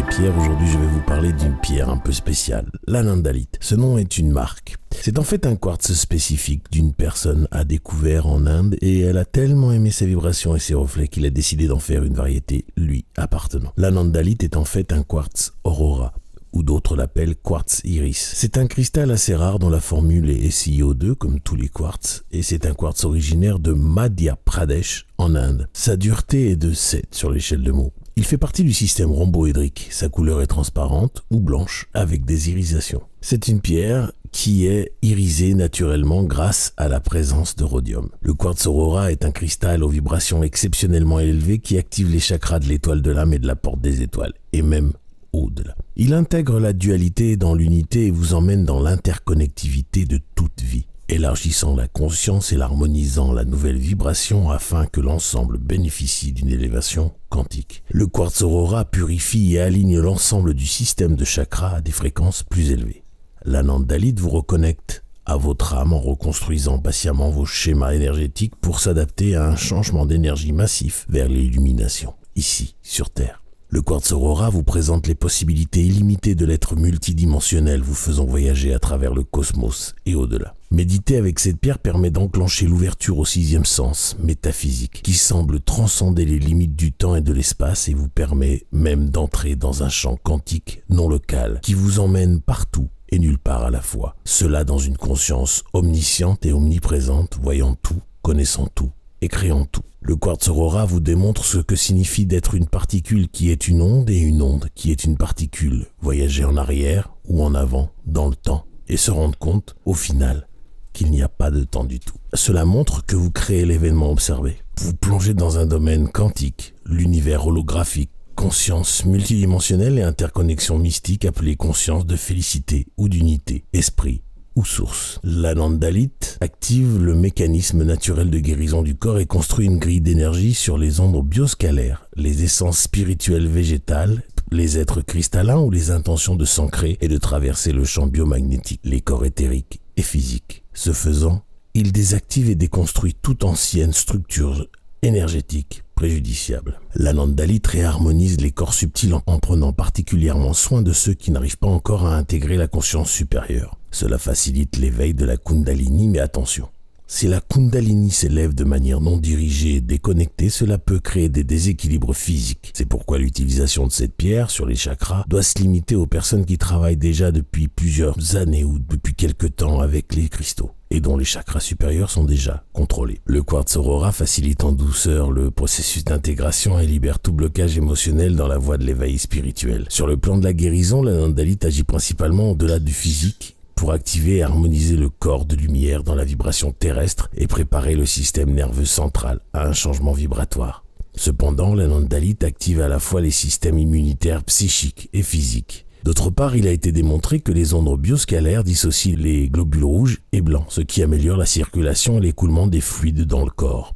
et pierres. Aujourd'hui, je vais vous parler d'une pierre un peu spéciale, l'anandalite. Ce nom est une marque. C'est en fait un quartz spécifique d'une personne à découvert en Inde et elle a tellement aimé ses vibrations et ses reflets qu'il a décidé d'en faire une variété lui appartenant. L'anandalite est en fait un quartz aurora, ou d'autres l'appellent quartz iris. C'est un cristal assez rare dont la formule est SiO2 comme tous les quartz et c'est un quartz originaire de Madhya Pradesh en Inde. Sa dureté est de 7 sur l'échelle de Mohs. Il fait partie du système rhomboédrique. Sa couleur est transparente ou blanche avec des irisations. C'est une pierre qui est irisée naturellement grâce à la présence de rhodium. Le quartz aurora est un cristal aux vibrations exceptionnellement élevées qui active les chakras de l'étoile de l'âme et de la porte des étoiles, et même au-delà. Il intègre la dualité dans l'unité et vous emmène dans l'interconnectivité de toute vie, élargissant la conscience et l'harmonisant la nouvelle vibration afin que l'ensemble bénéficie d'une élévation quantique. Le quartz aurora purifie et aligne l'ensemble du système de chakras à des fréquences plus élevées. L'anandalite vous reconnecte à votre âme en reconstruisant patiemment vos schémas énergétiques pour s'adapter à un changement d'énergie massif vers l'illumination, ici, sur Terre. Le quartz aurora vous présente les possibilités illimitées de l'être multidimensionnel vous faisant voyager à travers le cosmos et au-delà. Méditer avec cette pierre permet d'enclencher l'ouverture au sixième sens, métaphysique, qui semble transcender les limites du temps et de l'espace et vous permet même d'entrer dans un champ quantique non local qui vous emmène partout et nulle part à la fois. Cela dans une conscience omnisciente et omniprésente, voyant tout, connaissant tout et créant tout. Le quartz aurora vous démontre ce que signifie d'être une particule qui est une onde et une onde qui est une particule. Voyager en arrière ou en avant dans le temps et se rendre compte, au final, qu'il n'y a pas de temps du tout. Cela montre que vous créez l'événement observé. Vous plongez dans un domaine quantique, l'univers holographique, conscience multidimensionnelle et interconnexion mystique appelée conscience de félicité ou d'unité, esprit ou source. L'anandalite active le mécanisme naturel de guérison du corps et construit une grille d'énergie sur les ondes bioscalaires, les essences spirituelles végétales, les êtres cristallins ou les intentions de s'ancrer et de traverser le champ biomagnétique, les corps éthériques et physiques. Ce faisant, il désactive et déconstruit toute ancienne structure énergétique préjudiciable. L'anandalite réharmonise les corps subtils en prenant particulièrement soin de ceux qui n'arrivent pas encore à intégrer la conscience supérieure. Cela facilite l'éveil de la Kundalini, mais attention, si la Kundalini s'élève de manière non dirigée et déconnectée, cela peut créer des déséquilibres physiques. C'est pourquoi l'utilisation de cette pierre sur les chakras doit se limiter aux personnes qui travaillent déjà depuis plusieurs années ou depuis quelque temps avec les cristaux et dont les chakras supérieurs sont déjà contrôlés. Le quartz aurora facilite en douceur le processus d'intégration et libère tout blocage émotionnel dans la voie de l'éveil spirituel. Sur le plan de la guérison, l'anandalite agit principalement au-delà du physique pour activer et harmoniser le corps de lumière dans la vibration terrestre et préparer le système nerveux central à un changement vibratoire. Cependant, l'anandalite active à la fois les systèmes immunitaires, psychiques et physiques. D'autre part, il a été démontré que les ondes bioscalaires dissocient les globules rouges et blancs, ce qui améliore la circulation et l'écoulement des fluides dans le corps.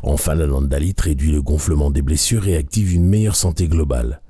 Enfin, l'anandalite réduit le gonflement des blessures et active une meilleure santé globale.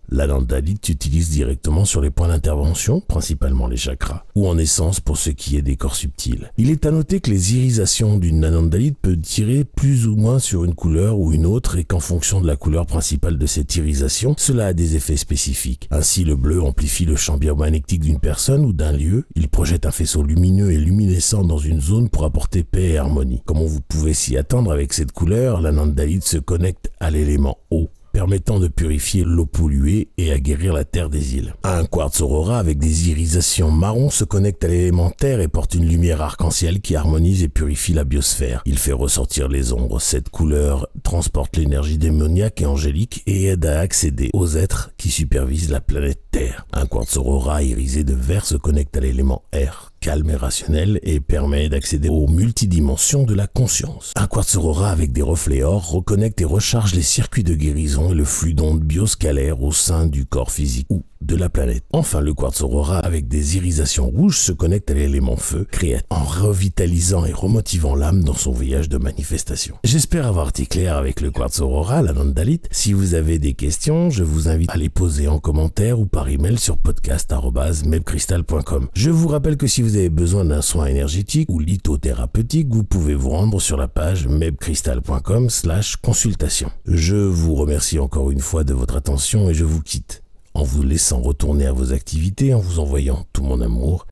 L'anandalite s'utilise directement sur les points d'intervention, principalement les chakras, ou en essence pour ce qui est des corps subtils. Il est à noter que les irisations d'une anandalite peuvent tirer plus ou moins sur une couleur ou une autre et qu'en fonction de la couleur principale de cette irisation, cela a des effets spécifiques. Ainsi, le bleu amplifie le champ biomagnétique d'une personne ou d'un lieu. Il projette un faisceau lumineux et luminescent dans une zone pour apporter paix et harmonie. Comme vous pouvez s'y attendre avec cette couleur, l'anandalite se connecte à l'élément eau, permettant de purifier l'eau polluée et à guérir la terre des îles. Un quartz aurora avec des irisations marron se connecte à l'élément terre et porte une lumière arc-en-ciel qui harmonise et purifie la biosphère. Il fait ressortir les ombres. Cette couleur transporte l'énergie démoniaque et angélique et aide à accéder aux êtres qui supervisent la planète Terre. Un quartz aurora irisé de vert se connecte à l'élément air, calme et rationnel, et permet d'accéder aux multidimensions de la conscience. Un quartz aurora avec des reflets or reconnecte et recharge les circuits de guérison et le flux d'ondes bioscalaires au sein du corps physique ou de la planète. Enfin, le quartz aurora avec des irisations rouges se connecte à l'élément feu, créateur, en revitalisant et remotivant l'âme dans son voyage de manifestation. J'espère avoir été clair avec le quartz aurora, l'anandalite. Si vous avez des questions, je vous invite à les poser en commentaire ou par email sur podcast@mebcrystal.com. Je vous rappelle que si vous avez besoin d'un soin énergétique ou lithothérapeutique, vous pouvez vous rendre sur la page mebcrystal.com/consultation. Je vous remercie encore une fois de votre attention et je vous quitte en vous laissant retourner à vos activités, en vous envoyant tout mon amour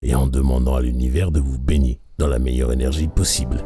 et en demandant à l'univers de vous baigner dans la meilleure énergie possible.